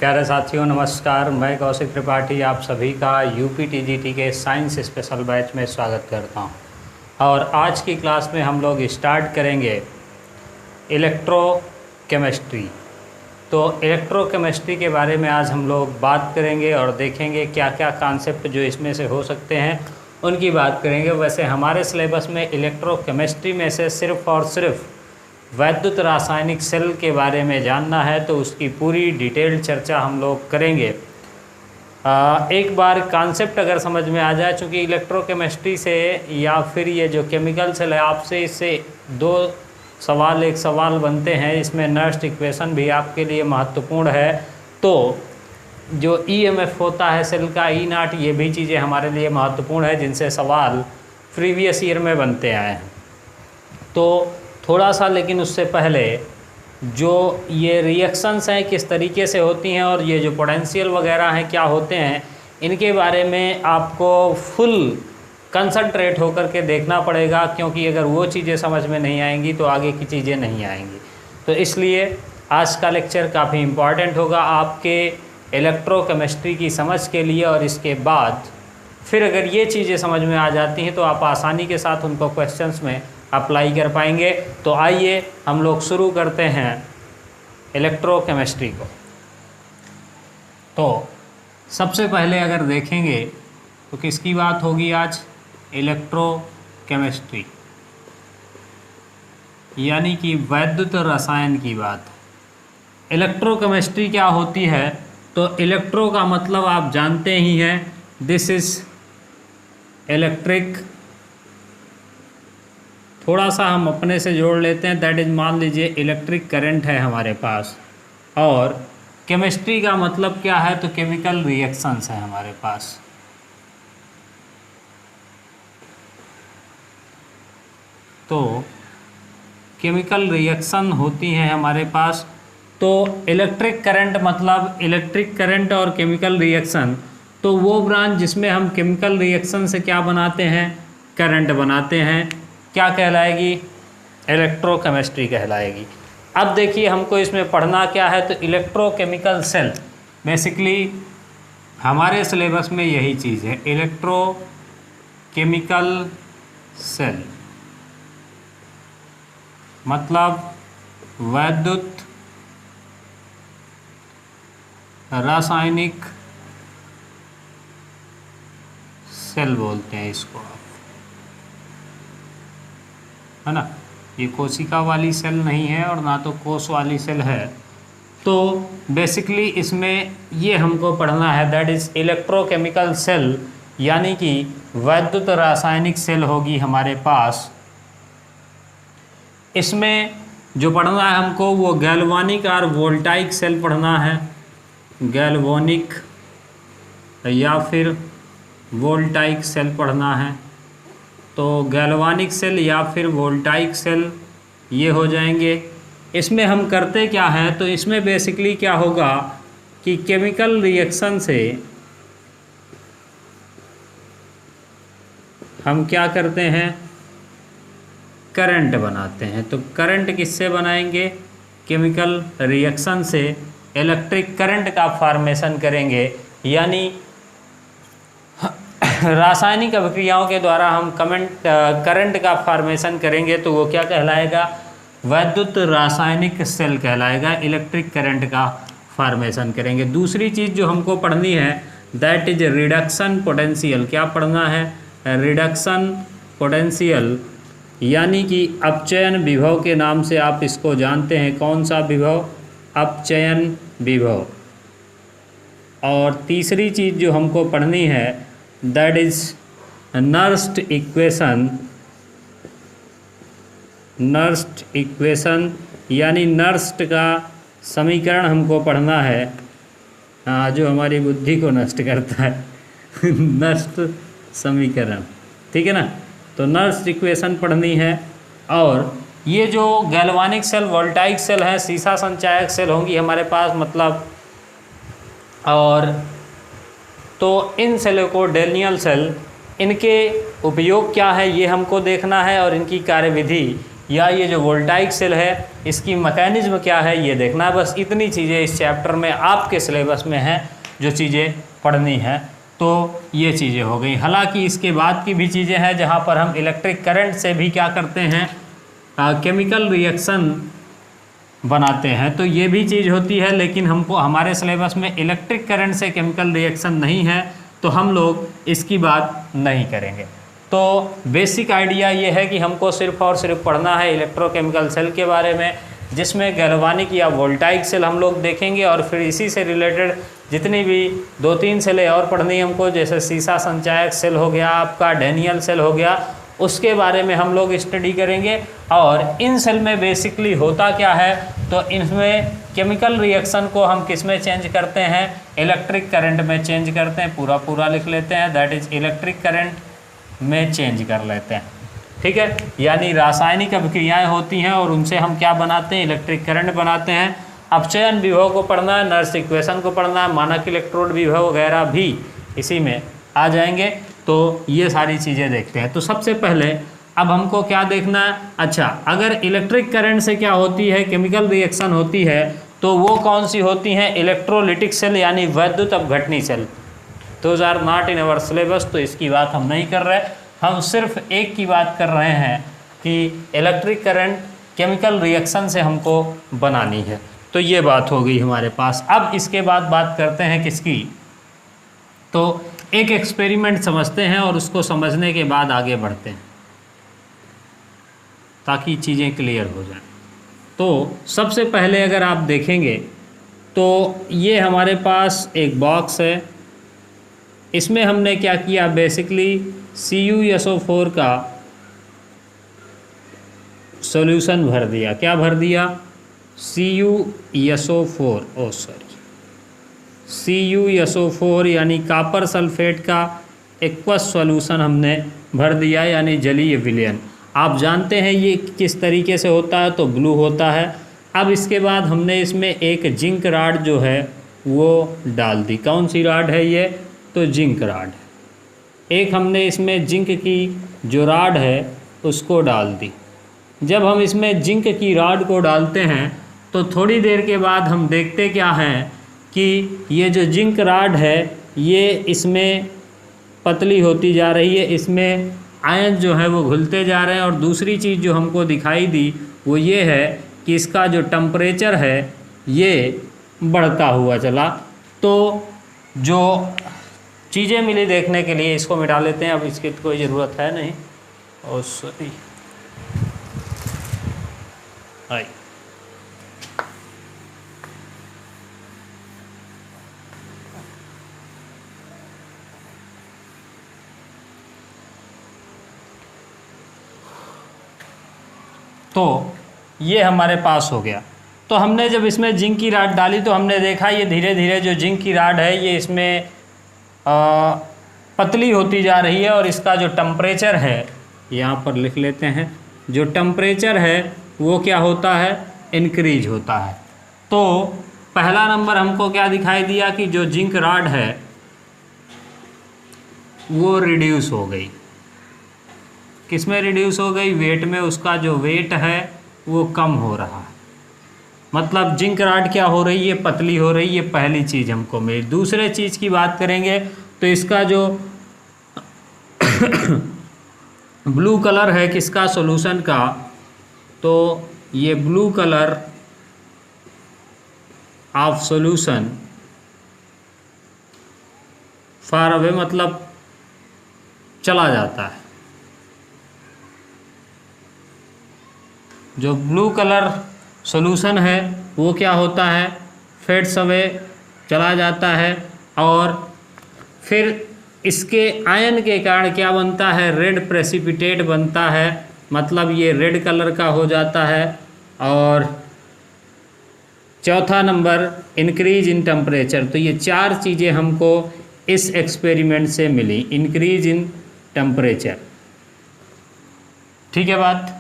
प्यारे साथियों नमस्कार। मैं कौशिक त्रिपाठी आप सभी का यूपीटीजीटी के साइंस स्पेशल बैच में स्वागत करता हूं। और आज की क्लास में हम लोग स्टार्ट करेंगे इलेक्ट्रोकेमिस्ट्री। तो इलेक्ट्रोकेमिस्ट्री के बारे में आज हम लोग बात करेंगे और देखेंगे क्या क्या कॉन्सेप्ट जो इसमें से हो सकते हैं उनकी बात करेंगे। वैसे हमारे सिलेबस में इलेक्ट्रोकेमिस्ट्री में से सिर्फ़ और सिर्फ वैद्युत रासायनिक सेल के बारे में जानना है तो उसकी पूरी डिटेल्ड चर्चा हम लोग करेंगे। एक बार कॉन्सेप्ट अगर समझ में आ जाए, चूँकि इलेक्ट्रोकेमिस्ट्री से या फिर ये जो केमिकल सेल है आपसे इससे एक सवाल बनते हैं। इसमें नर्स्ट इक्वेशन भी आपके लिए महत्वपूर्ण है। तो जो ईएमएफ होता है सेल का E0, ये भी चीज़ें हमारे लिए महत्वपूर्ण है जिनसे सवाल प्रीवियस ईयर में बनते आए हैं। तो थोड़ा सा, लेकिन उससे पहले जो ये रिएक्शंस हैं किस तरीके से होती हैं और ये जो पोटेंशियल वगैरह हैं क्या होते हैं, इनके बारे में आपको फुल कंसंट्रेट होकर के देखना पड़ेगा, क्योंकि अगर वो चीज़ें समझ में नहीं आएंगी तो आगे की चीज़ें नहीं आएंगी। तो इसलिए आज का लेक्चर काफ़ी इम्पॉर्टेंट होगा आपके इलेक्ट्रोकेमिस्ट्री की समझ के लिए। और इसके बाद फिर अगर ये चीज़ें समझ में आ जाती हैं तो आप आसानी के साथ उनको क्वेश्चंस में अप्लाई कर पाएंगे। तो आइए हम लोग शुरू करते हैं इलेक्ट्रोकेमिस्ट्री को। तो सबसे पहले अगर देखेंगे तो किसकी बात होगी आज? इलेक्ट्रोकेमिस्ट्री यानी कि वैद्युत रसायन की बात। इलेक्ट्रोकेमिस्ट्री क्या होती है? तो इलेक्ट्रो का मतलब आप जानते ही हैं, दिस इज इलेक्ट्रिक। थोड़ा सा हम अपने से जोड़ लेते हैं, दैट इज, मान लीजिए इलेक्ट्रिक करंट है हमारे पास। और केमिस्ट्री का मतलब क्या है? तो केमिकल रिएक्शंस है हमारे पास। तो केमिकल रिएक्शन होती हैं हमारे पास। तो इलेक्ट्रिक करंट मतलब इलेक्ट्रिक करंट और केमिकल रिएक्शन, तो वो ब्रांच जिसमें हम केमिकल रिएक्शन से क्या बनाते हैं? करंट बनाते हैं। क्या कहलाएगी? इलेक्ट्रोकेमिस्ट्री कहलाएगी। अब देखिए हमको इसमें पढ़ना क्या है? तो इलेक्ट्रोकेमिकल सेल, बेसिकली हमारे सिलेबस में यही चीज़ है, इलेक्ट्रोकेमिकल सेल मतलब वैद्युत रासायनिक सेल बोलते हैं इसको आप, है ना। ये कोशिका वाली सेल नहीं है और ना तो कोश वाली सेल है। तो बेसिकली इसमें ये हमको पढ़ना है, दैट इज़ इलेक्ट्रोकेमिकल सेल, यानी कि वैद्युत रासायनिक सेल होगी हमारे पास। इसमें जो पढ़ना है हमको वो गैल्वानिक और वोल्टाइक सेल पढ़ना है। गैल्वानिक या फिर वोल्टाइक सेल पढ़ना है। तो गैल्वानिक सेल या फिर वोल्टाइक सेल ये हो जाएंगे। इसमें हम करते क्या है? तो इसमें बेसिकली क्या होगा कि केमिकल रिएक्शन से हम क्या करते हैं? करंट बनाते हैं। तो करंट किससे बनाएंगे? केमिकल रिएक्शन से इलेक्ट्रिक करंट का फॉर्मेशन करेंगे, यानी रासायनिक अभिक्रियाओं के द्वारा हम करंट का फॉर्मेशन करेंगे। तो वो क्या कहलाएगा? वैद्युत रासायनिक सेल कहलाएगा। इलेक्ट्रिक करंट का फॉर्मेशन करेंगे। दूसरी चीज़ जो हमको पढ़नी है दैट इज रिडक्शन पोटेंशियल। क्या पढ़ना है? रिडक्शन पोटेंशियल, यानी कि अपचयन विभव के नाम से आप इसको जानते हैं। कौन सा विभव? अपचयन विभव। और तीसरी चीज़ जो हमको पढ़नी है that is Nernst equation. Nernst equation यानी नर्स्ट का समीकरण हमको पढ़ना है, जो हमारी बुद्धि को नष्ट करता है नर्स्ट समीकरण, ठीक है ना। तो नर्स्ट इक्वेशन पढ़नी है। और ये जो गैल्वानिक सेल, वोल्टाइक सेल है, सीसा संचायक सेल होंगी हमारे पास, मतलब। और तो इन सेलों को डेनियल सेल, इनके उपयोग क्या है ये हमको देखना है और इनकी कार्यविधि या ये जो वोल्टाइक सेल है इसकी मैकेनिज्म क्या है ये देखना है। बस इतनी चीज़ें इस चैप्टर में आपके सिलेबस में हैं जो चीज़ें पढ़नी हैं। तो ये चीज़ें हो गई। हालांकि इसके बाद की भी चीज़ें हैं जहाँ पर हम इलेक्ट्रिक करंट से भी क्या करते हैं, केमिकल रिएक्शन बनाते हैं, तो ये भी चीज़ होती है। लेकिन हमको हमारे सिलेबस में इलेक्ट्रिक करंट से केमिकल रिएक्शन नहीं है, तो हम लोग इसकी बात नहीं करेंगे। तो बेसिक आइडिया ये है कि हमको सिर्फ और सिर्फ पढ़ना है इलेक्ट्रोकेमिकल सेल के बारे में, जिसमें गैल्वानिक या वोल्टाइक सेल हम लोग देखेंगे, और फिर इसी से रिलेटेड जितनी भी 2-3 सेलें और पढ़नी हमको, जैसे सीसा संचायक सेल हो गया, आपका डैनियल सेल हो गया, उसके बारे में हम लोग स्टडी करेंगे। और इन सेल में बेसिकली होता क्या है, तो इनमें केमिकल रिएक्शन को हम किस में चेंज करते हैं, इलेक्ट्रिक करंट में चेंज करते हैं। पूरा लिख लेते हैं, दैट इज इलेक्ट्रिक करंट में चेंज कर लेते हैं। ठीक है, यानी रासायनिक अभिक्रियाएं होती हैं और उनसे हम क्या बनाते हैं, इलेक्ट्रिक करंट बनाते हैं। अपचयन विभव को पढ़ना है, नर्स इक्वेशन को पढ़ना है, मानक इलेक्ट्रोड विभव वगैरह भी इसी में आ जाएंगे। तो ये सारी चीज़ें देखते हैं। तो सबसे पहले अब हमको क्या देखना है, अच्छा अगर इलेक्ट्रिक करंट से क्या होती है, केमिकल रिएक्शन होती है, तो वो कौन सी होती हैं, इलेक्ट्रोलिटिक सेल यानी वैद्युत अपघटनी cell. Those are not in our syllabus, तो इसकी बात हम नहीं कर रहे। हम सिर्फ एक की बात कर रहे हैं कि इलेक्ट्रिक करंट केमिकल रिएक्शन से हमको बनानी है। तो ये बात हो गई हमारे पास। अब इसके बाद बात करते हैं किसकी, तो एक एक्सपेरिमेंट समझते हैं और उसको समझने के बाद आगे बढ़ते हैं ताकि चीज़ें क्लियर हो जाएं। तो सबसे पहले अगर आप देखेंगे तो ये हमारे पास एक बॉक्स है, इसमें हमने क्या किया, बेसिकली CuSO4 का सॉल्यूशन भर दिया। क्या भर दिया, CuSO4, CuSO4 यानी कॉपर सल्फेट का एक्वस सॉल्यूशन हमने भर दिया, यानी जलीय विलयन। आप जानते हैं ये किस तरीके से होता है, तो ब्लू होता है। अब इसके बाद हमने इसमें एक जिंक राड जो है वो डाल दी। कौन सी राड है ये, तो जिंक राड। एक हमने इसमें जिंक की जो राड है उसको डाल दी। जब हम इसमें जिंक की राड को डालते हैं तो थोड़ी देर के बाद हम देखते क्या हैं कि ये जो जिंक राड है ये इसमें पतली होती जा रही है, इसमें आयन जो है वो घुलते जा रहे हैं। और दूसरी चीज़ जो हमको दिखाई दी वो ये है कि इसका जो टेम्परेचर है ये बढ़ता हुआ चला। तो जो चीज़ें मिली देखने के लिए, इसको मिटा लेते हैं, अब इसकी कोई ज़रूरत है नहीं। और सॉरी, हाय, तो ये हमारे पास हो गया। तो हमने जब इसमें जिंक की राड डाली तो हमने देखा ये धीरे धीरे जो जिंक की राड है ये इसमें पतली होती जा रही है, और इसका जो टेम्परेचर है यहाँ पर लिख लेते हैं, जो टेम्परेचर है वो क्या होता है, इंक्रीज होता है। तो पहला नंबर हमको क्या दिखाई दिया कि जो जिंक राड है वो रिड्यूस हो गई। किस में रिड्यूस हो गई, वेट में। उसका जो वेट है वो कम हो रहा है, मतलब जिंक राड क्या हो रही है, पतली हो रही है। पहली चीज़ हमको मिली। दूसरे चीज़ की बात करेंगे तो इसका जो ब्लू कलर है किसका, सॉल्यूशन का, तो ये blue colour of solution far away मतलब चला जाता है। जो ब्लू कलर सॉल्यूशन है वो क्या होता है, फेड्स अवे, चला जाता है। और फिर इसके आयन के कारण क्या बनता है, रेड प्रेसिपिटेट बनता है, मतलब ये रेड कलर का हो जाता है। और चौथा नंबर इंक्रीज इन टेम्परेचर। तो ये चार चीज़ें हमको इस एक्सपेरिमेंट से मिली, इंक्रीज इन टेम्परेचर। ठीक है बात।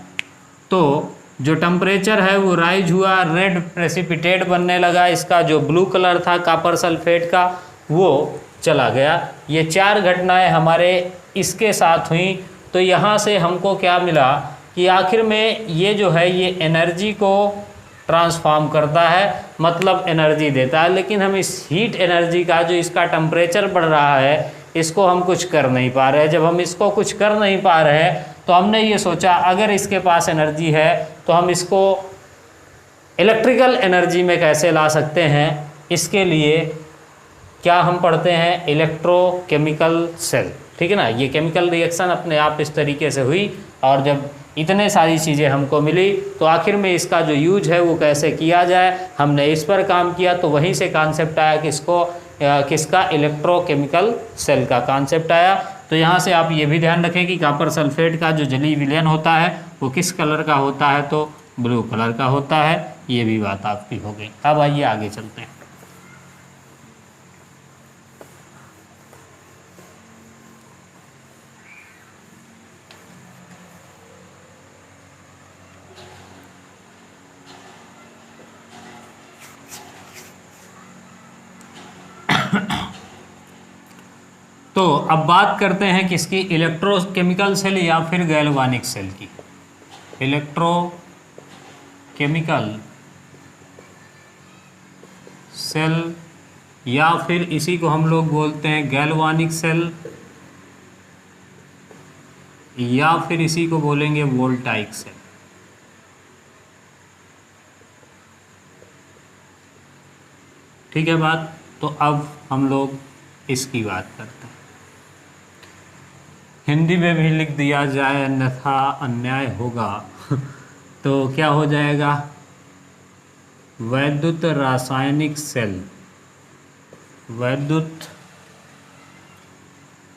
तो जो टेम्परेचर है वो राइज हुआ, रेड प्रेसिपिटेट बनने लगा, इसका जो ब्लू कलर था कॉपर सल्फेट का वो चला गया। ये चार घटनाएं हमारे इसके साथ हुई। तो यहाँ से हमको क्या मिला कि आखिर में ये जो है ये एनर्जी को ट्रांसफॉर्म करता है, मतलब एनर्जी देता है। लेकिन हम इस हीट एनर्जी का जो इसका टेम्परेचर बढ़ रहा है इसको हम कुछ कर नहीं पा रहे हैं। जब हम इसको कुछ कर नहीं पा रहे हैं तो हमने ये सोचा अगर इसके पास एनर्जी है तो हम इसको इलेक्ट्रिकल एनर्जी में कैसे ला सकते हैं। इसके लिए क्या हम पढ़ते हैं, इलेक्ट्रोकेमिकल सेल, ठीक है ना। ये केमिकल रिएक्शन अपने आप इस तरीके से हुई और जब इतने सारी चीज़ें हमको मिली तो आखिर में इसका जो यूज है वो कैसे किया जाए, हमने इस पर काम किया। तो वहीं से कॉन्सेप्ट आया किसका, इलेक्ट्रोकेमिकल सेल का कॉन्सेप्ट आया। तो यहाँ से आप ये भी ध्यान रखें कि कॉपर सल्फेट का जो जलीय विलयन होता है वो किस कलर का होता है, तो ब्लू कलर का होता है। ये भी बात आपकी हो गई। अब आइए आगे चलते हैं। तो अब बात करते हैं किसकी, इलेक्ट्रोकेमिकल सेल या फिर गैल्वानिक सेल की। इलेक्ट्रोकेमिकल सेल या फिर इसी को हम लोग बोलते हैं गैल्वानिक सेल या फिर इसी को बोलेंगे वोल्टाइक सेल। ठीक है बात। तो अब हम लोग इसकी बात करते हैं। हिंदी में भी लिख दिया जाए अन्यथा अन्याय होगा तो क्या हो जाएगा, वैद्युत रासायनिक सेल, वैद्युत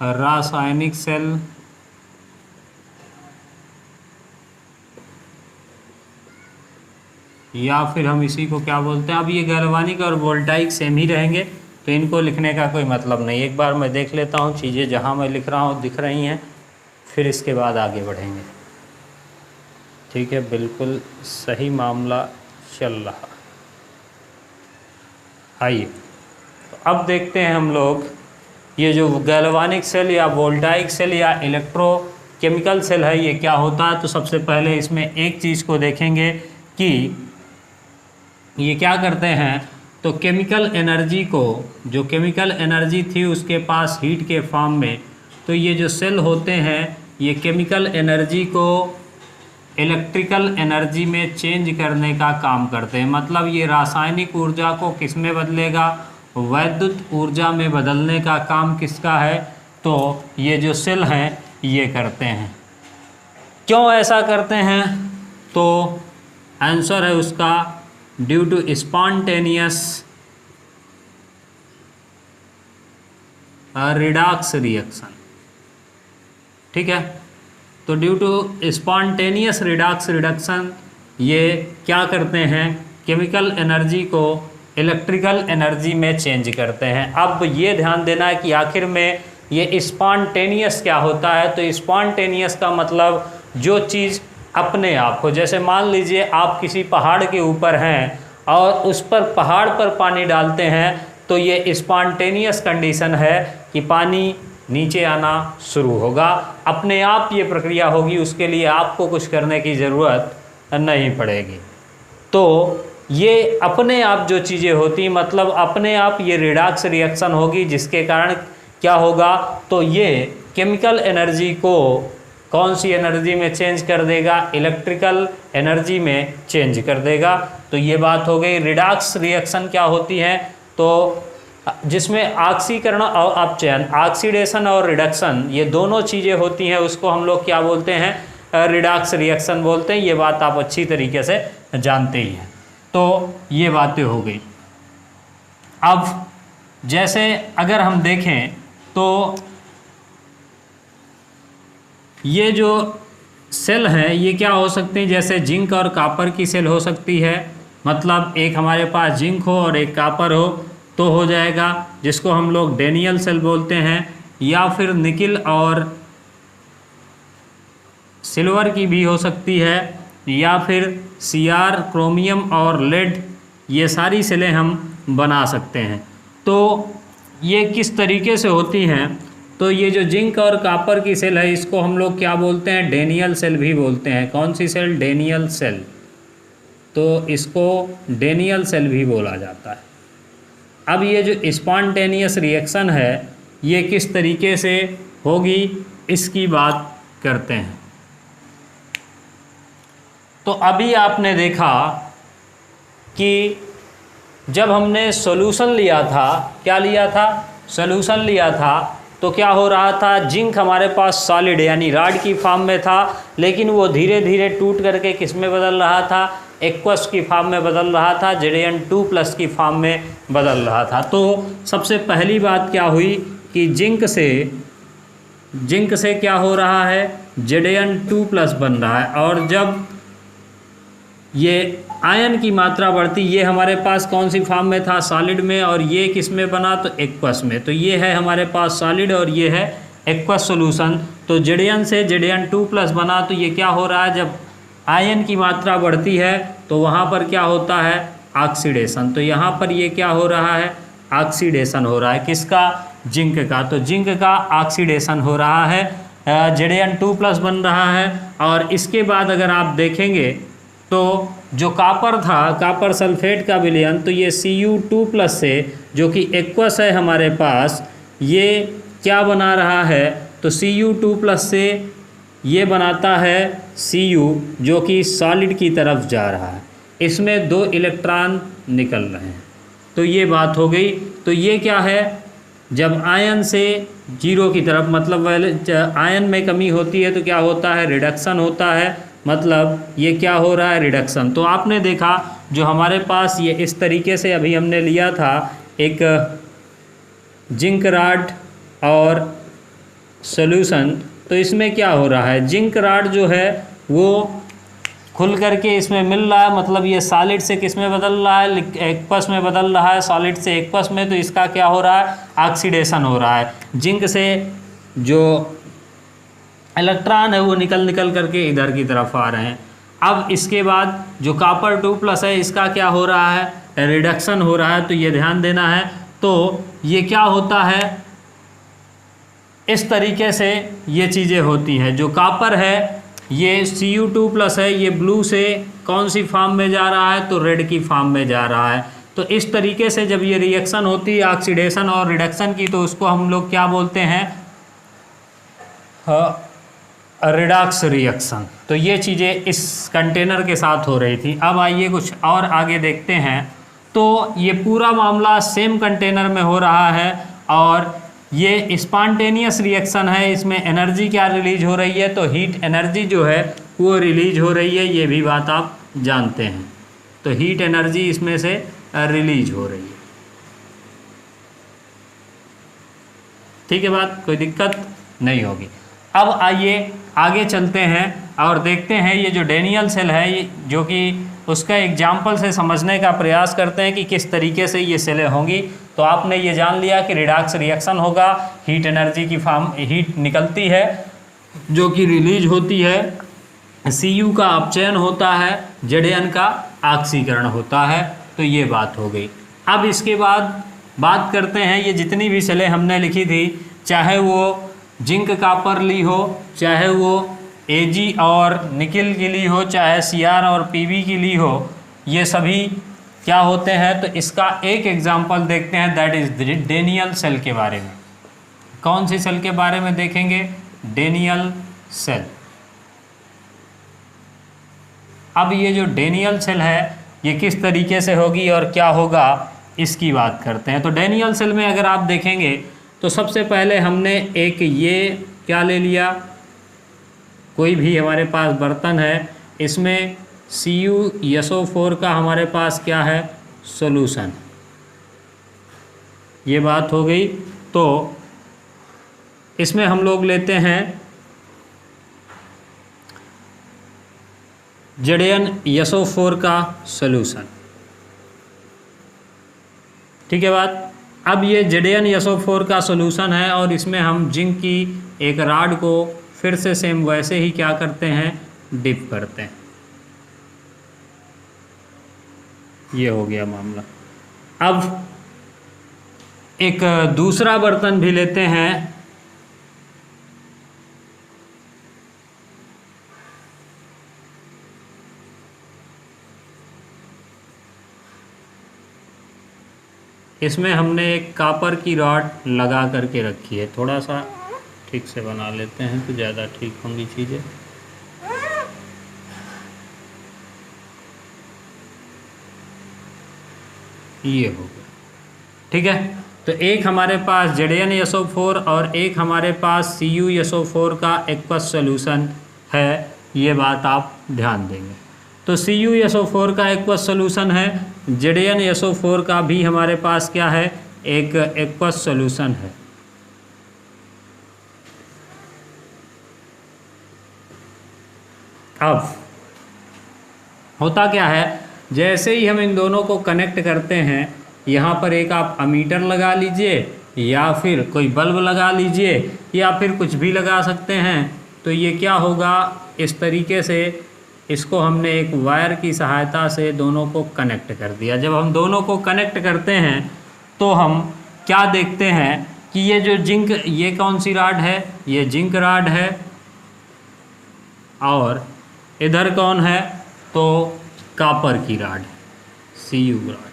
रासायनिक सेल या फिर हम इसी को क्या बोलते हैं। अब ये गैल्वानिक और वोल्टाइक सेम ही रहेंगे तो इनको लिखने का कोई मतलब नहीं। एक बार मैं देख लेता हूँ चीज़ें जहाँ मैं लिख रहा हूँ दिख रही हैं, फिर इसके बाद आगे बढ़ेंगे। ठीक है, बिल्कुल सही मामला चल रहा। आइए तो अब देखते हैं हम लोग ये जो गैल्वानिक सेल या वोल्टाइक सेल या इलेक्ट्रोकेमिकल सेल है ये क्या होता है। तो सबसे पहले इसमें एक चीज़ को देखेंगे कि ये क्या करते हैं। तो केमिकल एनर्जी को, जो केमिकल एनर्जी थी उसके पास हीट के फॉर्म में, तो ये जो सेल होते हैं ये केमिकल एनर्जी को इलेक्ट्रिकल एनर्जी में चेंज करने का काम करते हैं। मतलब ये रासायनिक ऊर्जा को किस में बदलेगा, वैद्युत ऊर्जा में बदलने का काम किसका है, तो ये जो सेल हैं ये करते हैं। क्यों ऐसा करते हैं, तो आंसर है उसका due to spontaneous redox reaction. ठीक है, तो due to spontaneous redox reduction ये क्या करते हैं, केमिकल एनर्जी को इलेक्ट्रिकल एनर्जी में चेंज करते हैं। अब ये ध्यान देना है कि आखिर में ये स्पॉन्टेनियस क्या होता है। तो स्पॉन्टेनियस का मतलब जो चीज़ अपने आप हो। जैसे मान लीजिए आप किसी पहाड़ के ऊपर हैं और उस पर पहाड़ पर पानी डालते हैं तो ये स्पॉन्टेनियस कंडीशन है कि पानी नीचे आना शुरू होगा, अपने आप ये प्रक्रिया होगी, उसके लिए आपको कुछ करने की ज़रूरत नहीं पड़ेगी। तो ये अपने आप जो चीज़ें होती मतलब अपने आप ये रिडॉक्स रिएक्शन होगी, जिसके कारण क्या होगा, तो ये केमिकल एनर्जी को कौन सी एनर्जी में चेंज कर देगा, इलेक्ट्रिकल एनर्जी में चेंज कर देगा। तो ये बात हो गई। रिडॉक्स रिएक्शन क्या होती है, तो जिसमें ऑक्सीकरण और अपचयन, ऑक्सीडेशन और रिडक्शन ये दोनों चीज़ें होती हैं, उसको हम लोग क्या बोलते हैं, रिडॉक्स रिएक्शन बोलते हैं। ये बात आप अच्छी तरीके से जानते ही हैं। तो ये बातें हो गई। अब जैसे अगर हम देखें तो ये जो सेल हैं ये क्या हो सकती हैं, जैसे जिंक और कॉपर की सेल हो सकती है। मतलब एक हमारे पास जिंक हो और एक कॉपर हो तो हो जाएगा, जिसको हम लोग डेनियल सेल बोलते हैं। या फिर निकिल और सिल्वर की भी हो सकती है, या फिर सीआर, क्रोमियम और लेड, ये सारी सेलें हम बना सकते हैं। तो ये किस तरीके से होती हैं, तो ये जो जिंक और कॉपर की सेल है इसको हम लोग क्या बोलते हैं, डेनियल सेल भी बोलते हैं। कौन सी सेल, डेनियल सेल। तो इसको डेनियल सेल भी बोला जाता है। अब ये जो स्पॉन्टेनियस रिएक्शन है ये किस तरीके से होगी इसकी बात करते हैं। तो अभी आपने देखा कि जब हमने सॉल्यूशन लिया था, क्या लिया था, सॉल्यूशन लिया था, तो क्या हो रहा था, जिंक हमारे पास सॉलिड यानी रॉड की फॉर्म में था, लेकिन वो धीरे धीरे टूट करके किस में बदल रहा था, एक्वस की फॉर्म में बदल रहा था, Zn2+ की फॉर्म में बदल रहा था। तो सबसे पहली बात क्या हुई कि जिंक से क्या हो रहा है, Zn2+ बन रहा है। और जब ये आयन की मात्रा बढ़ती, ये हमारे पास कौन सी फॉर्म में था, सॉलिड में, और ये किस में बना, तो एक्वस में। तो ये है हमारे पास सॉलिड और ये है एक्वस सॉल्यूशन। तो Zn से Zn2+ बना। तो ये क्या हो रहा है, जब आयन की मात्रा बढ़ती है तो वहाँ पर क्या होता है, ऑक्सीडेशन। तो यहाँ पर ये क्या हो रहा है, ऑक्सीडेशन हो रहा है, किसका, जिंक का। तो जिंक का ऑक्सीडेशन हो रहा है, Zn2+ बन रहा है। और इसके बाद अगर आप देखेंगे तो जो कॉपर था, कॉपर सल्फेट का विलयन, तो ये Cu2+ से, जो कि एक्वस है हमारे पास, ये क्या बना रहा है, तो Cu2+ से ये बनाता है Cu, जो कि सॉलिड की तरफ जा रहा है। इसमें 2 इलेक्ट्रॉन निकल रहे हैं। तो ये बात हो गई। तो ये क्या है, जब आयन से जीरो की तरफ, मतलब आयन में कमी होती है तो क्या होता है, रिडक्शन होता है, मतलब ये क्या हो रहा है, रिडक्शन। तो आपने देखा जो हमारे पास ये इस तरीके से अभी हमने लिया था एक जिंक रॉड और सॉल्यूशन, तो इसमें क्या हो रहा है, जिंक रॉड जो है वो खुल करके इसमें मिल रहा है, मतलब ये सॉलिड से किस में बदल रहा है, एक्वस में बदल रहा है, सॉलिड से एक्वस में। तो इसका क्या हो रहा है, ऑक्सीडेशन हो रहा है। जिंक से जो इलेक्ट्रॉन है वो निकल करके इधर की तरफ आ रहे हैं। अब इसके बाद जो कॉपर 2+ है इसका क्या हो रहा है, रिडक्शन हो रहा है। तो ये ध्यान देना है। तो ये क्या होता है, इस तरीके से ये चीज़ें होती हैं। जो कॉपर है ये Cu2+ है, ये ब्लू से कौन सी फॉर्म में जा रहा है, तो रेड की फॉर्म में जा रहा है। तो इस तरीके से जब ये रिएक्शन होती है ऑक्सीडेशन और रिडक्शन की, तो उसको हम लोग क्या बोलते हैं, रिडॉक्स रिएक्शन। तो ये चीज़ें इस कंटेनर के साथ हो रही थी। अब आइए कुछ और आगे देखते हैं। तो ये पूरा मामला सेम कंटेनर में हो रहा है और ये स्पॉन्टेनियस रिएक्शन है। इसमें एनर्जी क्या रिलीज हो रही है, तो हीट एनर्जी जो है वो रिलीज हो रही है, ये भी बात आप जानते हैं। तो हीट एनर्जी इसमें से रिलीज हो रही है। ठीक है बात, कोई दिक्कत नहीं होगी। अब आइए आगे चलते हैं और देखते हैं ये जो डेनियल सेल है, ये जो कि उसका एग्जाम्पल से समझने का प्रयास करते हैं कि किस तरीके से ये सेलें होंगी। तो आपने ये जान लिया कि रिडॉक्स रिएक्शन होगा, हीट एनर्जी की फॉर्म, हीट निकलती है जो कि रिलीज होती है, Cu का अपचयन होता है, Zn का ऑक्सीकरण होता है। तो ये बात हो गई। अब इसके बाद बात करते हैं ये जितनी भी सेलें हमने लिखी थी, चाहे वो जिंक कॉपर ली हो, चाहे वो Ag और निकिल की ली हो, चाहे Cr और Pb की ली हो, ये सभी क्या होते हैं। तो इसका एक एग्जांपल देखते हैं, दैट इज डेनियल सेल के बारे में। कौन सी सेल के बारे में देखेंगे, डेनियल सेल। अब ये जो डेनियल सेल है ये किस तरीके से होगी और क्या होगा इसकी बात करते हैं। तो डेनियल सेल में अगर आप देखेंगे तो सबसे पहले हमने एक ये क्या ले लिया, कोई भी हमारे पास बर्तन है, इसमें CuSO4 का हमारे पास क्या है, सॉल्यूशन। ये बात हो गई। तो इसमें हम लोग लेते हैं ZnSO4 का सॉल्यूशन। ठीक है बात। अब ये ZnSO4 का सॉल्यूशन है और इसमें हम जिंक की एक रॉड को फिर से सेम वैसे ही क्या करते हैं, डिप करते हैं। ये हो गया मामला। अब एक दूसरा बर्तन भी लेते हैं इसमें हमने एक कॉपर की रॉड लगा करके रखी है। थोड़ा सा ठीक से बना लेते हैं तो ज़्यादा ठीक होंगी चीज़ें। ये हो गया, ठीक है। तो एक हमारे पास ZnSO4 और एक हमारे पास CuSO4 का एक्वस सॉल्यूशन है, ये बात आप ध्यान देंगे। तो CuSO4 का एक्वस सॉल्यूशन है, ZnSO4 का भी हमारे पास क्या है, एक एक्वस सॉल्यूशन है। अब होता क्या है, जैसे ही हम इन दोनों को कनेक्ट करते हैं, यहाँ पर एक आप अमीटर लगा लीजिए या फिर कोई बल्ब लगा लीजिए या फिर कुछ भी लगा सकते हैं। तो ये क्या होगा, इस तरीके से इसको हमने एक वायर की सहायता से दोनों को कनेक्ट कर दिया। जब हम दोनों को कनेक्ट करते हैं तो हम क्या देखते हैं कि ये जो जिंक, ये कौन सी रॉड है, ये जिंक रॉड है, और इधर कौन है, तो कॉपर की रॉड, Cu रॉड।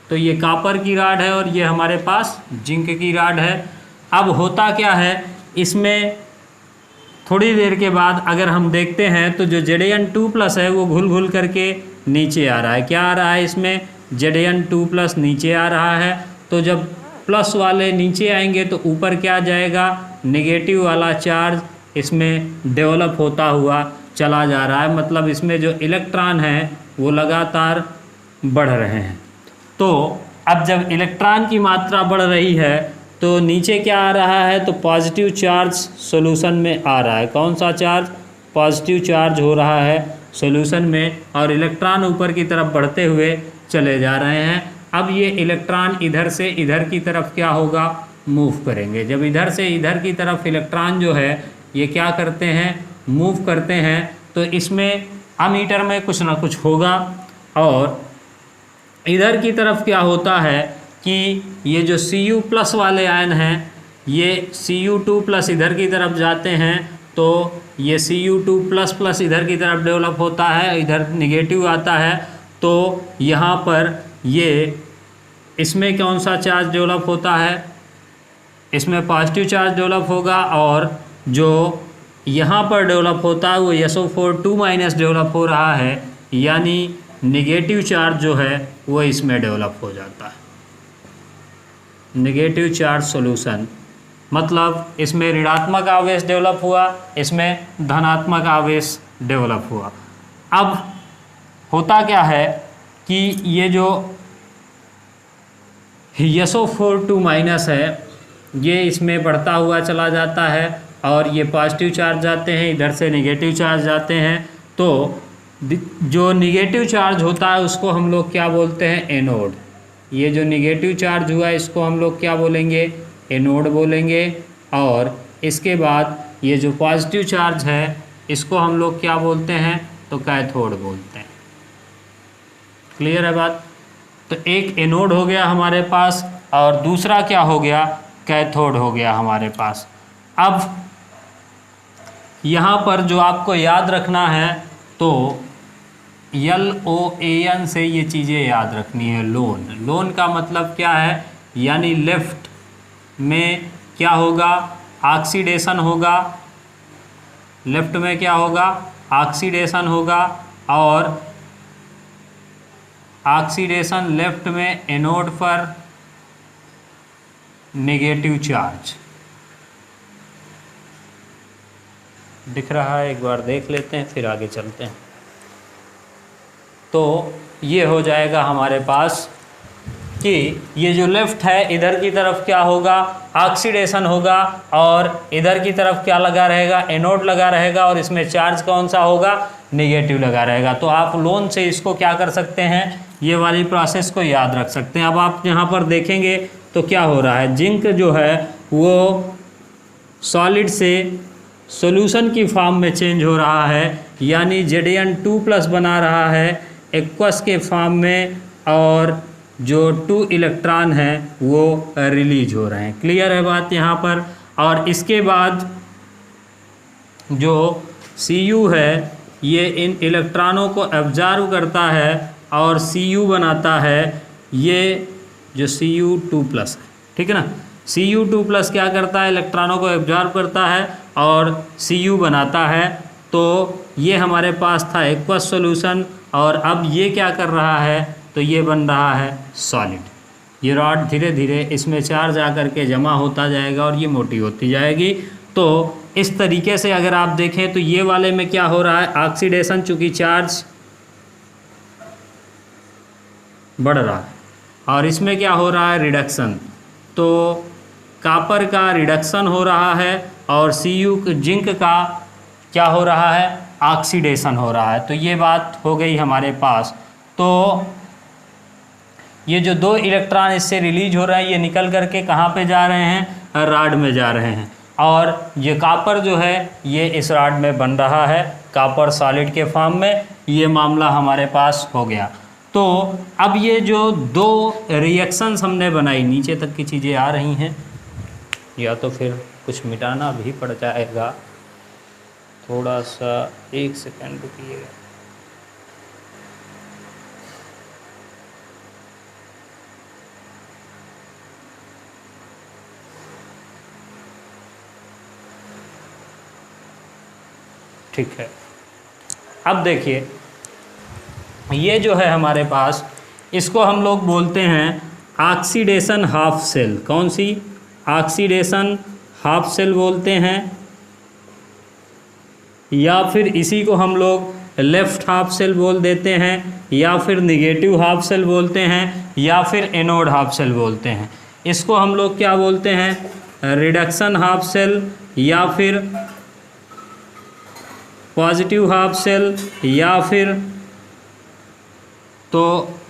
तो ये कॉपर की रॉड है और ये हमारे पास जिंक की रॉड है। अब होता क्या है, इसमें थोड़ी देर के बाद अगर हम देखते हैं तो जो Zn2+ है वो घुल घुल करके नीचे आ रहा है। क्या आ रहा है, इसमें Zn2+ नीचे आ रहा है। तो जब प्लस वाले नीचे आएंगे तो ऊपर क्या जाएगा, नेगेटिव वाला चार्ज इसमें डेवलप होता हुआ चला जा रहा है। मतलब इसमें जो इलेक्ट्रॉन हैं वो लगातार बढ़ रहे हैं। तो अब जब इलेक्ट्रॉन की मात्रा बढ़ रही है तो नीचे क्या आ रहा है, तो पॉजिटिव चार्ज सॉल्यूशन में आ रहा है। कौन सा चार्ज, पॉजिटिव चार्ज हो रहा है सॉल्यूशन में, और इलेक्ट्रॉन ऊपर की तरफ बढ़ते हुए चले जा रहे हैं। अब ये इलेक्ट्रॉन इधर से इधर की तरफ क्या होगा, मूव करेंगे। जब इधर से इधर की तरफ इलेक्ट्रॉन जो है ये क्या करते हैं, मूव करते हैं, तो इसमें अमीटर में कुछ ना कुछ होगा। और इधर की तरफ क्या होता है कि ये जो Cu+ वाले आयन हैं, ये Cu2+ इधर की तरफ जाते हैं, तो ये Cu2++ इधर की तरफ डेवलप होता है, इधर निगेटिव आता है। तो यहाँ पर ये इसमें कौन सा चार्ज डेवलप होता है, इसमें पॉजिटिव चार्ज डेवलप होगा, और जो यहाँ पर डेवलप होता है वो SO4 डेवलप हो रहा है, यानी निगेटिव चार्ज जो है वो इसमें डेवलप हो जाता है। नेगेटिव चार्ज सॉल्यूशन मतलब इसमें ऋणात्मक आवेश डेवलप हुआ, इसमें धनात्मक आवेश डेवलप हुआ। अब होता क्या है कि ये जो SO4 है ये इसमें बढ़ता हुआ चला जाता है, और ये पॉजिटिव चार्ज जाते हैं, इधर से नेगेटिव चार्ज जाते हैं। तो जो नेगेटिव चार्ज होता है उसको हम लोग क्या बोलते हैं, एनोड। ये जो नेगेटिव चार्ज हुआ इसको हम लोग क्या बोलेंगे, एनोड बोलेंगे। और इसके बाद ये जो पॉजिटिव चार्ज है इसको हम लोग क्या बोलते हैं, तो कैथोड बोलते हैं। क्लियर है बात। तो एक एनोड हो गया हमारे पास और दूसरा क्या हो गया, कैथोड हो गया हमारे पास। अब यहाँ पर जो आपको याद रखना है तो LOAN से ये चीज़ें याद रखनी है। लोन, लोन का मतलब क्या है, यानी लेफ्ट में क्या होगा, ऑक्सीडेशन होगा। लेफ्ट में क्या होगा, ऑक्सीडेशन होगा, और ऑक्सीडेशन लेफ्ट में एनोड पर नेगेटिव चार्ज दिख रहा है, एक बार देख लेते हैं फिर आगे चलते हैं। तो ये हो जाएगा हमारे पास कि ये जो लेफ्ट है इधर की तरफ क्या होगा, ऑक्सीडेशन होगा, और इधर की तरफ क्या लगा रहेगा, एनोड लगा रहेगा, और इसमें चार्ज कौन सा होगा, नेगेटिव लगा रहेगा। तो आप लोन से इसको क्या कर सकते हैं, ये वाली प्रोसेस को याद रख सकते हैं। अब आप यहाँ पर देखेंगे तो क्या हो रहा है, जिंक जो है वो सॉलिड से सॉल्यूशन की फॉर्म में चेंज हो रहा है, यानी Zn2+ बना रहा है एक्वस के फॉर्म में, और जो 2 इलेक्ट्रॉन हैं वो रिलीज हो रहे हैं। क्लियर है बात यहाँ पर। और इसके बाद जो Cu है ये इन इलेक्ट्रॉनों को एब्जॉर्ब करता है और Cu बनाता है। ये जो Cu2+ है, ठीक है ना। Cu2+ क्या करता है, इलेक्ट्रॉनों को एब्जॉर्ब करता है और Cu बनाता है। तो ये हमारे पास था एक्वस सॉल्यूशन, और अब ये क्या कर रहा है, तो ये बन रहा है सॉलिड। ये रॉड धीरे धीरे इसमें चार्ज आकर के जमा होता जाएगा और ये मोटी होती जाएगी। तो इस तरीके से अगर आप देखें तो ये वाले में क्या हो रहा है, ऑक्सीडेशन, चूँकि चार्ज बढ़ रहा है, और इसमें क्या हो रहा है, रिडक्शन। तो कॉपर का रिडक्शन हो रहा है और जिंक का क्या हो रहा है, ऑक्सीडेशन हो रहा है। तो ये बात हो गई हमारे पास। तो ये जो 2 इलेक्ट्रॉन इससे रिलीज हो रहे हैं, ये निकल करके कहाँ पे जा रहे हैं, रॉड में जा रहे हैं, और ये कॉपर जो है ये इस रॉड में बन रहा है, कॉपर सॉलिड के फॉर्म में। ये मामला हमारे पास हो गया। तो अब ये जो 2 रिएक्शंस हमने बनाई, नीचे तक की चीज़ें आ रही हैं, या तो फिर कुछ मिटाना भी पड़ जाएगा, थोड़ा सा 1 सेकंड रुकिएगा। ठीक है, अब देखिए ये जो है हमारे पास, इसको हम लोग बोलते हैं ऑक्सीडेशन हाफ सेल। कौन सी, ऑक्सीडेशन हाफ सेल बोलते हैं, या फिर इसी को हम लोग लेफ्ट हाफ सेल बोल देते हैं, या फिर निगेटिव हाफ सेल बोलते हैं, या फिर एनोड हाफ सेल बोलते हैं। इसको हम लोग क्या बोलते हैं, रिडक्शन हाफ सेल, या फिर पॉजिटिव हाफ सेल, या फिर तो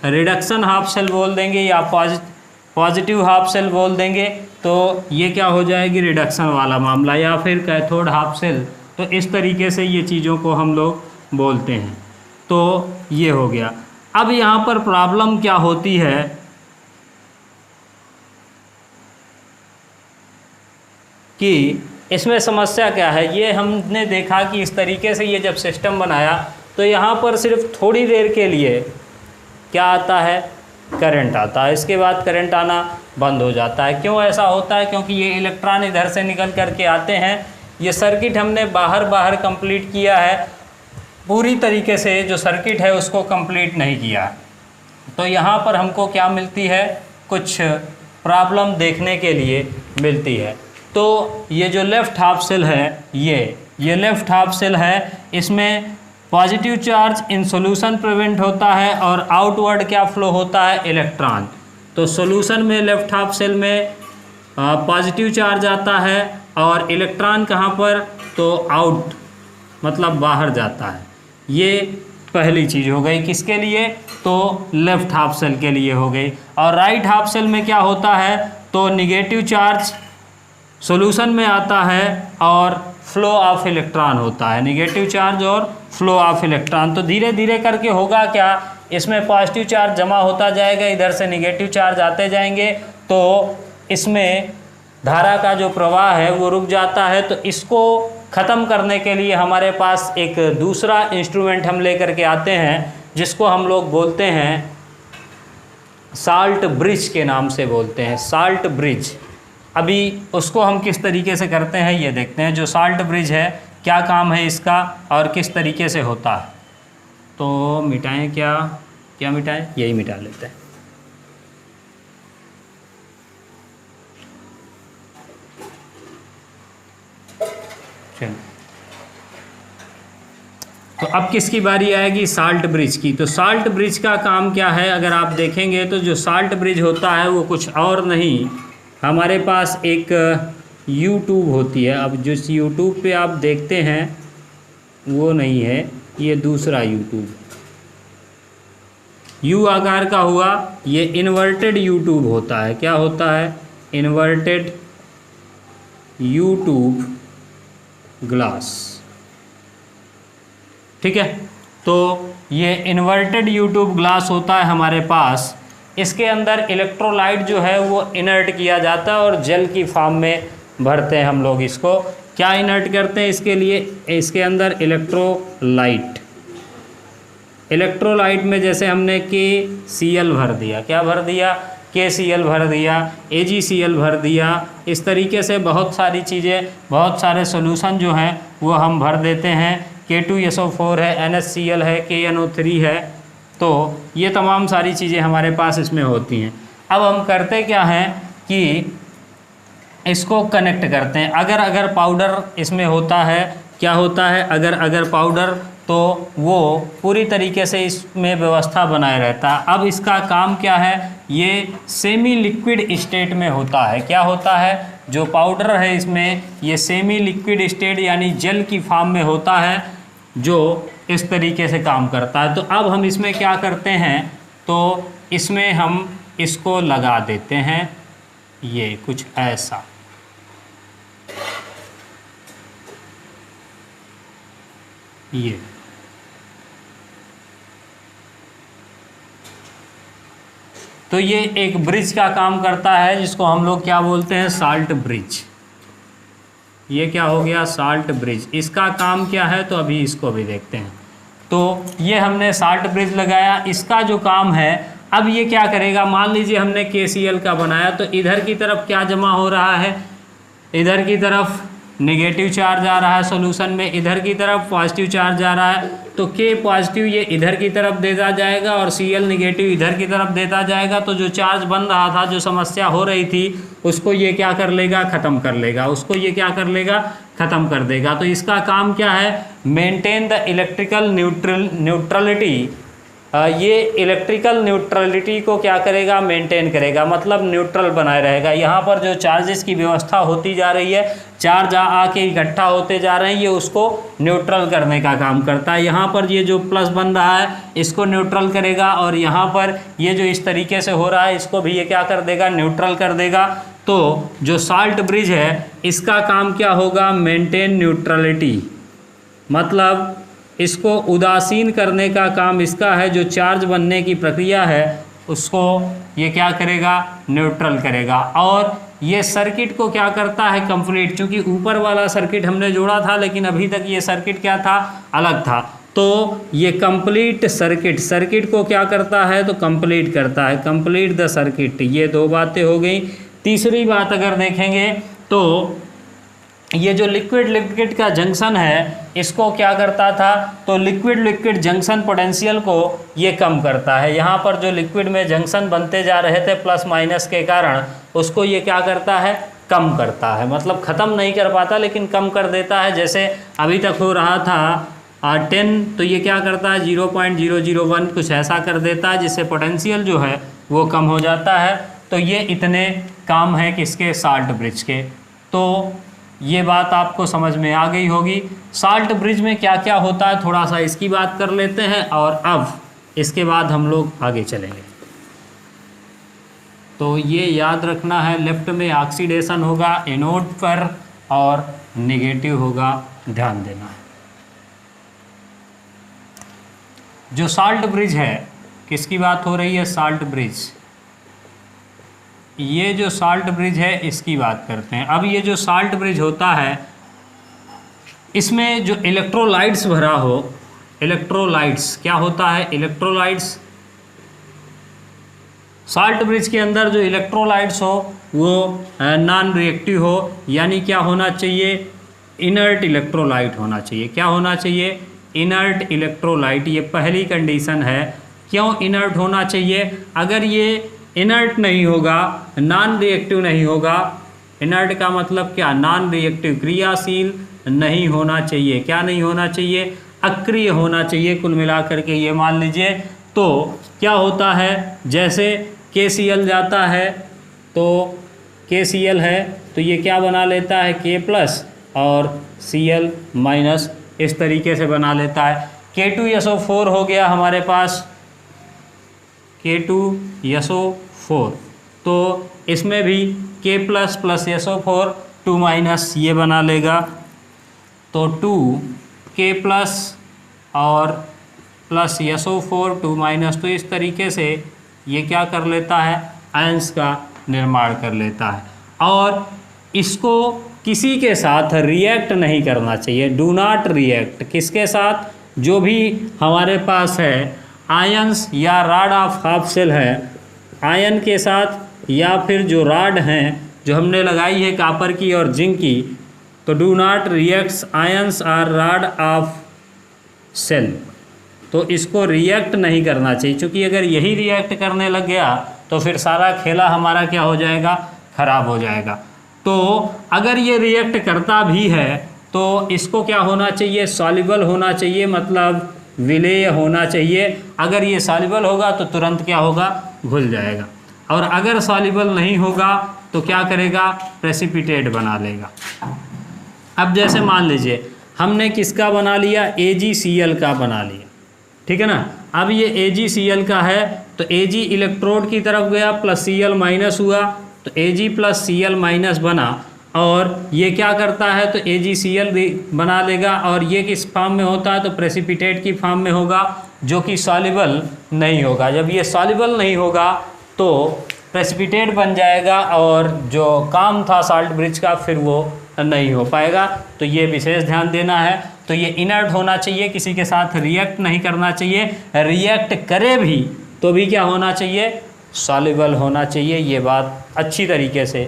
रिडक्शन हाफ सेल बोल देंगे या पॉजिटिव हाफ सेल बोल देंगे। तो ये क्या हो जाएगी, रिडक्शन वाला मामला, या फिर कैथोड हाफ सेल। तो इस तरीके से ये चीज़ों को हम लोग बोलते हैं। तो ये हो गया। अब यहाँ पर प्रॉब्लम क्या होती है कि इसमें समस्या क्या है, ये हमने देखा कि इस तरीके से ये जब सिस्टम बनाया तो यहाँ पर सिर्फ थोड़ी देर के लिए क्या आता है, करंट आता है, इसके बाद करंट आना बंद हो जाता है। क्यों ऐसा होता है, क्योंकि ये इलेक्ट्रॉन इधर से निकल करके आते हैं। ये सर्किट हमने बाहर कंप्लीट किया है, पूरी तरीके से जो सर्किट है उसको कंप्लीट नहीं किया। तो यहाँ पर हमको क्या मिलती है, कुछ प्रॉब्लम देखने के लिए मिलती है। तो ये जो लेफ़्ट हाफ सेल है, ये लेफ़्ट हाफ सेल है, इसमें positive charge in solution prevent होता है और आउटवर्ड क्या फ्लो होता है, इलेक्ट्रॉन। तो सॉल्यूशन में लेफ़्ट हाफ सेल में पॉजिटिव चार्ज आता है और इलेक्ट्रॉन कहाँ पर, तो आउट मतलब बाहर जाता है। ये पहली चीज़ हो गई, किसके लिए, तो लेफ़्ट हाफ सेल के लिए हो गई। और राइट हाफ सेल में क्या होता है, तो निगेटिव चार्ज सॉल्यूशन में आता है और फ्लो ऑफ इलेक्ट्रॉन होता है, निगेटिव चार्ज और फ्लो ऑफ इलेक्ट्रॉन। तो धीरे धीरे करके होगा क्या, इसमें पॉजिटिव चार्ज जमा होता जाएगा, इधर से निगेटिव चार्ज आते जाएंगे, तो इसमें धारा का जो प्रवाह है वो रुक जाता है। तो इसको ख़त्म करने के लिए हमारे पास एक दूसरा इंस्ट्रूमेंट हम लेकर के आते हैं, जिसको हम लोग बोलते हैं साल्ट ब्रिज के नाम से बोलते हैं, साल्ट ब्रिज। अभी उसको हम किस तरीके से करते हैं ये देखते हैं। जो साल्ट ब्रिज है, क्या काम है इसका और किस तरीके से होता है। तो मिटाएं, क्या मिटाएं, यही मिटा लेते हैं। तो अब किसकी बारी आएगी, साल्ट ब्रिज की। तो साल्ट ब्रिज का काम क्या है, अगर आप देखेंगे तो जो साल्ट ब्रिज होता है वो कुछ और नहीं, हमारे पास एक यू ट्यूब होती है। अब जो यूट्यूब पे आप देखते हैं वो नहीं है, ये दूसरा यू ट्यूब, यू आकार का हुआ, ये इन्वर्टेड यू ट्यूब होता है। क्या होता है, इन्वर्टेड यू ट्यूब ग्लास, ठीक है। तो ये इन्वर्टेड यू ट्यूब ग्लास होता है हमारे पास। इसके अंदर इलेक्ट्रोलाइट जो है वो इनर्ट किया जाता है और जेल की फॉर्म में भरते हैं हम लोग इसको। क्या इनर्ट करते हैं इसके लिए, इसके अंदर इलेक्ट्रोलाइट, इलेक्ट्रोलाइट में जैसे हमने KCl भर दिया, क्या भर दिया, KCl भर दिया, AgCl भर दिया। इस तरीके से बहुत सारी चीज़ें, बहुत सारे सोल्यूशन जो हैं वो हम भर देते हैं। K2SO4 है, NaCl है, KNO3 है। तो ये तमाम सारी चीज़ें हमारे पास इसमें होती हैं। अब हम करते क्या हैं कि इसको कनेक्ट करते हैं। अगर पाउडर इसमें होता है, क्या होता है, अगर पाउडर, तो वो पूरी तरीके से इसमें व्यवस्था बनाए रहता है। अब इसका काम क्या है, ये सेमी लिक्विड स्टेट में होता है। क्या होता है, जो पाउडर है इसमें ये सेमी लिक्विड स्टेट यानी जल की फॉर्म में होता है, जो इस तरीके से काम करता है। तो अब हम इसमें क्या करते हैं, तो इसमें हम इसको लगा देते हैं, ये कुछ ऐसा। ये तो ये एक ब्रिज का काम करता है, जिसको हम लोग क्या बोलते हैं, साल्ट ब्रिज। ये क्या हो गया, साल्ट ब्रिज। इसका काम क्या है, तो अभी इसको भी देखते हैं। तो ये हमने साल्ट ब्रिज लगाया, इसका जो काम है, अब ये क्या करेगा, मान लीजिए हमने KCl का बनाया, तो इधर की तरफ क्या जमा हो रहा है, इधर की तरफ नेगेटिव चार्ज आ रहा है सॉल्यूशन में, इधर की तरफ पॉजिटिव चार्ज आ रहा है। तो K पॉजिटिव ये इधर की तरफ देता जाएगा और Cl नेगेटिव इधर की तरफ देता जाएगा। तो जो चार्ज बन रहा था, जो समस्या हो रही थी, उसको ये क्या कर लेगा, ख़त्म कर लेगा, उसको ये क्या कर लेगा, ख़त्म कर देगा। तो इसका काम क्या है, मेंटेन द इलेक्ट्रिकल न्यूट्रलिटी। ये इलेक्ट्रिकल न्यूट्रलिटी को क्या करेगा, मेंटेन करेगा, मतलब न्यूट्रल बनाए रहेगा। यहाँ पर जो चार्जेस की व्यवस्था होती जा रही है, चार्ज आके इकट्ठा होते जा रहे हैं, ये उसको न्यूट्रल करने का काम करता है। यहाँ पर ये जो प्लस बन रहा है, इसको न्यूट्रल करेगा, और यहाँ पर ये जो इस तरीके से हो रहा है, इसको भी ये क्या कर देगा, न्यूट्रल कर देगा। तो जो साल्ट ब्रिज है, इसका काम क्या होगा, मेंटेन न्यूट्रलिटी, मतलब इसको उदासीन करने का काम इसका है। जो चार्ज बनने की प्रक्रिया है, उसको ये क्या करेगा, न्यूट्रल करेगा। और ये सर्किट को क्या करता है, कंप्लीट। चूँकि ऊपर वाला सर्किट हमने जोड़ा था, लेकिन अभी तक ये सर्किट क्या था, अलग था। तो ये कंप्लीट सर्किट को क्या करता है, तो कंप्लीट करता है, कंप्लीट द सर्किट। ये दो बातें हो गई। तीसरी बात अगर देखेंगे, तो ये जो लिक्विड का जंक्शन है, इसको क्या करता था, तो लिक्विड जंक्शन पोटेंशियल को ये कम करता है। यहाँ पर जो लिक्विड में जंक्शन बनते जा रहे थे प्लस माइनस के कारण, उसको ये क्या करता है, कम करता है। मतलब ख़त्म नहीं कर पाता, लेकिन कम कर देता है। जैसे अभी तक हो रहा था 10, तो ये क्या करता है, 0.001 कुछ ऐसा कर देता है, जिससे पोटेंशियल जो है वो कम हो जाता है। तो ये इतने काम हैं किसके, साल्ट ब्रिज के। तो ये बात आपको समझ में आ गई होगी। साल्ट ब्रिज में क्या क्या होता है, थोड़ा सा इसकी बात कर लेते हैं, और अब इसके बाद हम लोग आगे चलेंगे। तो ये याद रखना है, लेफ्ट में ऑक्सीडेशन होगा एनोड पर और नेगेटिव होगा, ध्यान देना है। जो साल्ट ब्रिज है, किसकी बात हो रही है, साल्ट ब्रिज। ये जो साल्ट ब्रिज है, इसकी बात करते हैं। अब ये जो साल्ट ब्रिज होता है, इसमें जो इलेक्ट्रोलाइट्स भरा हो, इलेक्ट्रोलाइट्स क्या होता है, इलेक्ट्रोलाइट्स, साल्ट ब्रिज के अंदर जो इलेक्ट्रोलाइट्स हो वो नॉन रिएक्टिव हो, यानी क्या होना चाहिए, इनर्ट इलेक्ट्रोलाइट होना चाहिए। क्या होना चाहिए, इनर्ट इलेक्ट्रोलाइट। ये पहली कंडीशन है। क्यों इनर्ट होना चाहिए, अगर ये इनर्ट नहीं होगा, नॉन रिएक्टिव नहीं होगा, इनर्ट का मतलब क्या, नॉन रिएक्टिव, क्रियाशील नहीं होना चाहिए। क्या नहीं होना चाहिए, अक्रिय होना चाहिए। कुल मिलाकर के ये मान लीजिए, तो क्या होता है, जैसे KCl जाता है, तो KCl है, तो ये क्या बना लेता है, K+ और Cl-, इस तरीके से बना लेता है। K2SO4 हो गया हमारे पास, K2SO4, तो इसमें भी K+ + SO4 2- ये बना लेगा। तो 2K+ और प्लस SO4 2-, तो इस तरीके से ये क्या कर लेता है, आयंस का निर्माण कर लेता है। और इसको किसी के साथ रिएक्ट नहीं करना चाहिए, डू नॉट रिएक्ट। किसके साथ, जो भी हमारे पास है आयंस या रॉड ऑफ हाफ शेल है, आयन के साथ या फिर जो राड हैं जो हमने लगाई है कॉपर की और जिंक की, तो do not reacts ions are rod of cell, तो इसको रिएक्ट नहीं करना चाहिए, क्योंकि अगर यही रिएक्ट करने लग गया तो फिर सारा खेला हमारा क्या हो जाएगा, खराब हो जाएगा। तो अगर ये रिएक्ट करता भी है तो इसको क्या होना चाहिए, सॉल्युबल होना चाहिए, मतलब विलेय होना चाहिए। अगर ये सॉल्युबल होगा तो तुरंत क्या होगा, घुल जाएगा, और अगर सॉल्युबल नहीं होगा तो क्या करेगा, प्रेसिपिटेट बना लेगा। अब जैसे मान लीजिए हमने किसका बना लिया, AgCl का बना लिया, ठीक है ना। अब ये AgCl का है तो Ag इलेक्ट्रोड की तरफ गया प्लस Cl माइनस हुआ, तो Ag प्लस Cl माइनस बना, और ये क्या करता है तो AgCl बना लेगा, और ये किस फॉर्म में होता है तो प्रेसिपिटेट की फॉर्म में होगा, जो कि सॉल्युबल नहीं होगा। जब ये सॉल्युबल नहीं होगा तो प्रेसिपिटेट बन जाएगा, और जो काम था साल्ट ब्रिज का फिर वो नहीं हो पाएगा। तो ये विशेष ध्यान देना है। तो ये इनर्ट होना चाहिए, किसी के साथ रिएक्ट नहीं करना चाहिए, रिएक्ट करे भी तो भी क्या होना चाहिए, सॉल्युबल होना चाहिए। ये बात अच्छी तरीके से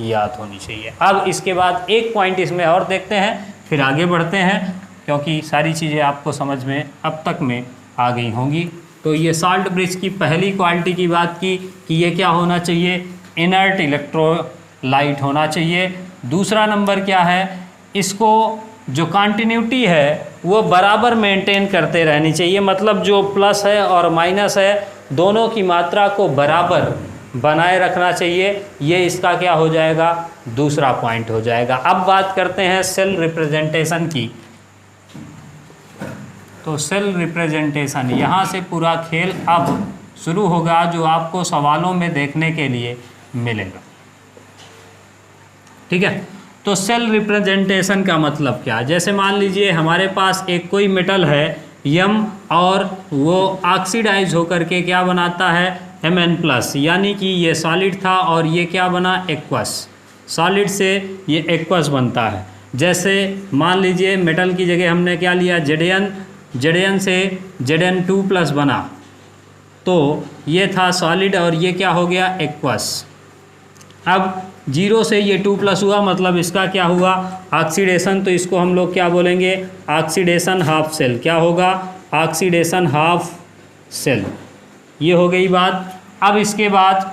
याद होनी चाहिए। अब इसके बाद एक पॉइंट इसमें और देखते हैं, फिर आगे बढ़ते हैं, क्योंकि सारी चीज़ें आपको समझ में अब तक में आ गई होंगी। तो ये साल्ट ब्रिज की पहली क्वालिटी की बात की कि ये क्या होना चाहिए, इनर्ट इलेक्ट्रोलाइट होना चाहिए। दूसरा नंबर क्या है, इसको जो कंटिन्यूटी है वो बराबर मेंटेन करते रहनी चाहिए, मतलब जो प्लस है और माइनस है दोनों की मात्रा को बराबर बनाए रखना चाहिए। ये इसका क्या हो जाएगा, दूसरा पॉइंट हो जाएगा। अब बात करते हैं सेल रिप्रेजेंटेशन की। तो सेल रिप्रेजेंटेशन, यहाँ से पूरा खेल अब शुरू होगा जो आपको सवालों में देखने के लिए मिलेगा, ठीक है। तो सेल रिप्रेजेंटेशन का मतलब क्या, जैसे मान लीजिए हमारे पास एक कोई मेटल है यम, और वो ऑक्सीडाइज होकर के क्या बनाता है, Mn+, यानी कि ये सॉलिड था और ये क्या बना, एक्वस। सॉलिड से ये एक्वस बनता है। जैसे मान लीजिए मेटल की जगह हमने क्या लिया, Zn से Zn2+ बना, तो ये था सॉलिड और ये क्या हो गया, एक्वस। अब 0 से ये 2+ हुआ, मतलब इसका क्या हुआ, ऑक्सीडेशन। तो इसको हम लोग क्या बोलेंगे, ऑक्सीडेशन हाफ सेल। क्या होगा, ऑक्सीडेशन हाफ सेल। ये हो गई बात। अब इसके बाद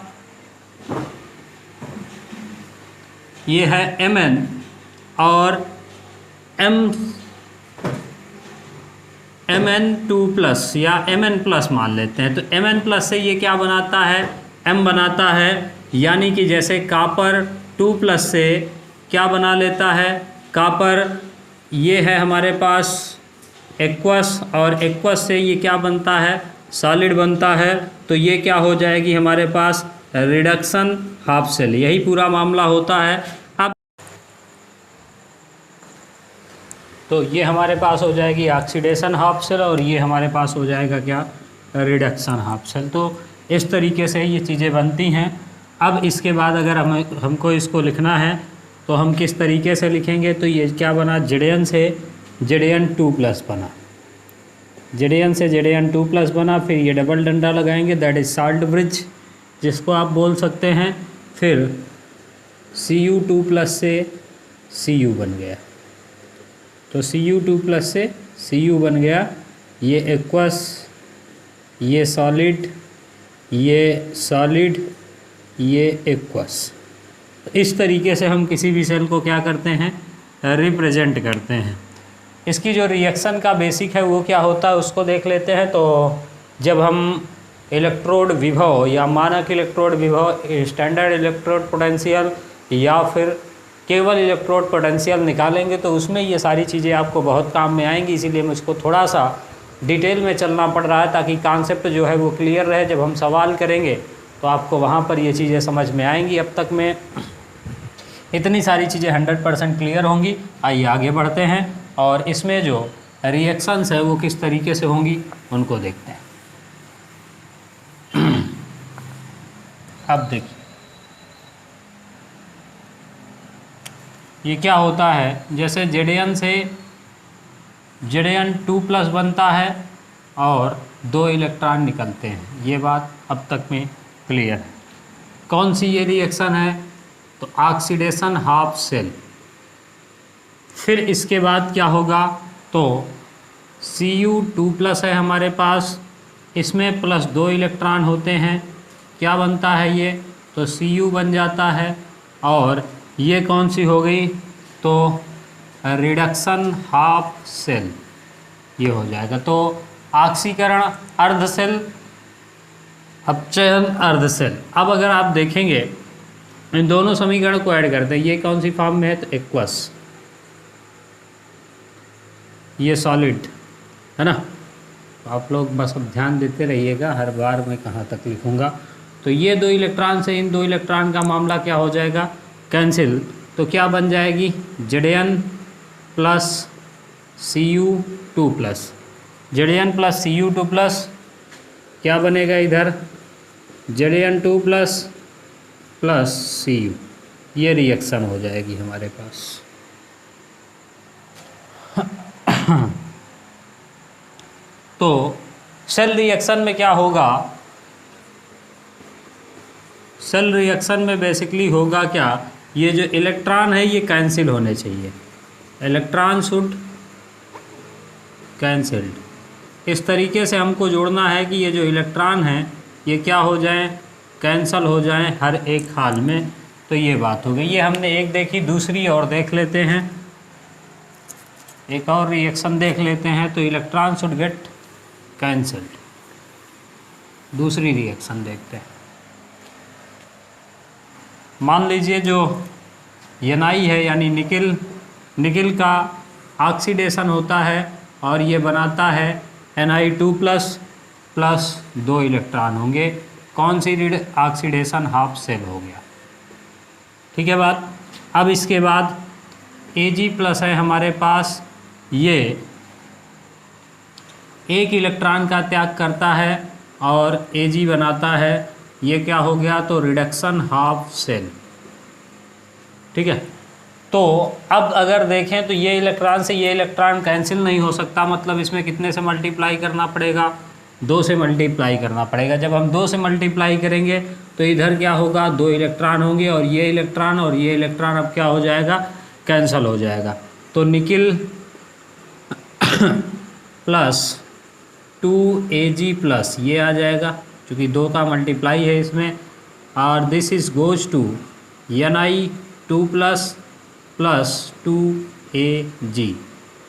ये है Mn और Mn2+ या Mn+ मान लेते हैं। तो Mn+ से ये क्या बनाता है, M बनाता है, यानी कि जैसे कॉपर 2+ से क्या बना लेता है, कॉपर। ये है हमारे पास एक्वस, और एक्वस से ये क्या बनता है, सॉलिड बनता है। तो ये क्या हो जाएगी हमारे पास, रिडक्शन हाफ सेल। यही पूरा मामला होता है। अब तो ये हमारे पास हो जाएगी ऑक्सीडेशन हाफ सेल, और ये हमारे पास हो जाएगा क्या, रिडक्शन हाफ सेल। तो इस तरीके से ये चीज़ें बनती हैं। अब इसके बाद अगर हमको इसको लिखना है तो हम किस तरीके से लिखेंगे, तो ये क्या बना, Zn से Zn2+ बना, Zn से Zn2+ बना, फिर ये डबल डंडा लगाएंगे, दैट इज़ साल्ट ब्रिज जिसको आप बोल सकते हैं। फिर Cu2+ से Cu बन गया, तो Cu2+ से Cu बन गया। ये एक्वस, ये सॉलिड, ये एक्वस। इस तरीके से हम किसी भी सेल को क्या करते हैं, रिप्रेजेंट करते हैं। इसकी जो रिएक्शन का बेसिक है वो क्या होता है उसको देख लेते हैं। तो जब हम इलेक्ट्रोड विभव या मानक इलेक्ट्रोड विभव, स्टैंडर्ड इलेक्ट्रोड पोटेंशियल या फिर केवल इलेक्ट्रोड पोटेंशियल निकालेंगे तो उसमें ये सारी चीज़ें आपको बहुत काम में आएंगी। इसीलिए मुझको थोड़ा सा डिटेल में चलना पड़ रहा है ताकि कॉन्सेप्ट जो है वो क्लियर रहे। जब हम सवाल करेंगे तो आपको वहाँ पर ये चीज़ें समझ में आएंगी। अब तक में इतनी सारी चीज़ें 100% क्लियर होंगी। आइए आगे बढ़ते हैं और इसमें जो रिएक्शंस है वो किस तरीके से होंगी उनको देखते हैं। अब देखिए ये क्या होता है, जैसे Zn से Zn2+ बनता है और 2 इलेक्ट्रॉन निकलते हैं। ये बात अब तक में क्लियर है। कौन सी ये रिएक्शन है, तो ऑक्सीडेशन हाफ सेल। फिर इसके बाद क्या होगा, तो Cu2+ है हमारे पास, इसमें +2 इलेक्ट्रॉन होते हैं, क्या बनता है ये, तो Cu बन जाता है। और ये कौन सी हो गई, तो रिडक्शन हाफ सेल ये हो जाएगा। तो ऑक्सीकरण अर्ध सेल, अपचयन अर्ध सेल। अब अगर आप देखेंगे इन दोनों समीकरण को ऐड करते हैं, ये कौन सी फॉर्म में है, तो एक्वस, ये सॉलिड है ना। तो आप लोग बस अब ध्यान देते रहिएगा, हर बार मैं कहाँ तक लिखूँगा। तो ये 2 इलेक्ट्रॉन से इन 2 इलेक्ट्रॉन का मामला क्या हो जाएगा, कैंसिल। तो क्या बन जाएगी, Zn + Cu2+, Zn + Cu2+, क्या बनेगा इधर, Zn2+ + Cu, ये रिएक्शन हो जाएगी हमारे पास। तो सेल रिएक्शन में क्या होगा, सेल रिएक्शन में बेसिकली होगा क्या, ये जो इलेक्ट्रॉन है ये कैंसिल होने चाहिए, इलेक्ट्रॉन शुड कैंसिल्ड। इस तरीके से हमको जोड़ना है कि ये जो इलेक्ट्रॉन हैं ये क्या हो जाएं, कैंसल हो जाएं हर एक हाल में। तो ये बात हो गई, ये हमने एक देखी, दूसरी और देख लेते हैं, एक और रिएक्शन देख लेते हैं। तो इलेक्ट्रॉन शुड गेट कैंसल्ड, दूसरी रिएक्शन देखते हैं। मान लीजिए जो Ni है यानी निकिल, निकिल का ऑक्सीडेशन होता है और ये बनाता है Ni2+ + 2 इलेक्ट्रॉन होंगे, कौन सी ऑक्सीडेशन हाफ सेल हो गया, ठीक है बात। अब इसके बाद Ag+ है हमारे पास, ये एक इलेक्ट्रॉन का त्याग करता है और Ag बनाता है, ये क्या हो गया, तो रिडक्शन हाफ सेल, ठीक है। तो अब अगर देखें तो ये इलेक्ट्रॉन से ये इलेक्ट्रॉन कैंसिल नहीं हो सकता, मतलब इसमें कितने से मल्टीप्लाई करना पड़ेगा, 2 से मल्टीप्लाई करना पड़ेगा। जब हम 2 से मल्टीप्लाई करेंगे तो इधर क्या होगा, 2 इलेक्ट्रॉन होंगे और ये इलेक्ट्रॉन अब क्या हो जाएगा, कैंसिल हो जाएगा। तो निकिल + 2Ag+ ये आ जाएगा, क्योंकि 2 का मल्टीप्लाई है इसमें, और this is goes to Ni2+ + 2Ag,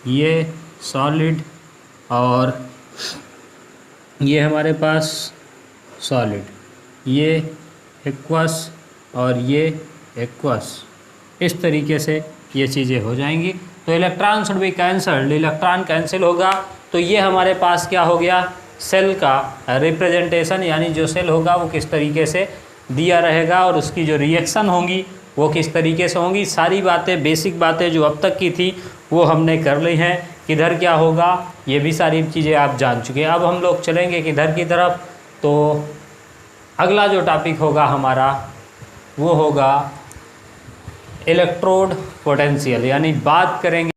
ये सॉलिड और ये हमारे पास सॉलिड, ये एक्वस और ये एक्वस, इस तरीके से ये चीज़ें हो जाएंगी। तो electron should be cancelled, electron cancel होगा। तो ये हमारे पास क्या हो गया, सेल का रिप्रेजेंटेशन, यानी जो सेल होगा वो किस तरीके से दिया रहेगा और उसकी जो रिएक्शन होंगी वो किस तरीके से होंगी। सारी बातें, बेसिक बातें जो अब तक की थी वो हमने कर ली हैं। किधर क्या होगा ये भी सारी चीज़ें आप जान चुके हैं। अब हम लोग चलेंगे किधर की तरफ, तो अगला जो टॉपिक होगा हमारा वो होगा इलेक्ट्रोड पोटेंशियल, यानी बात करेंगे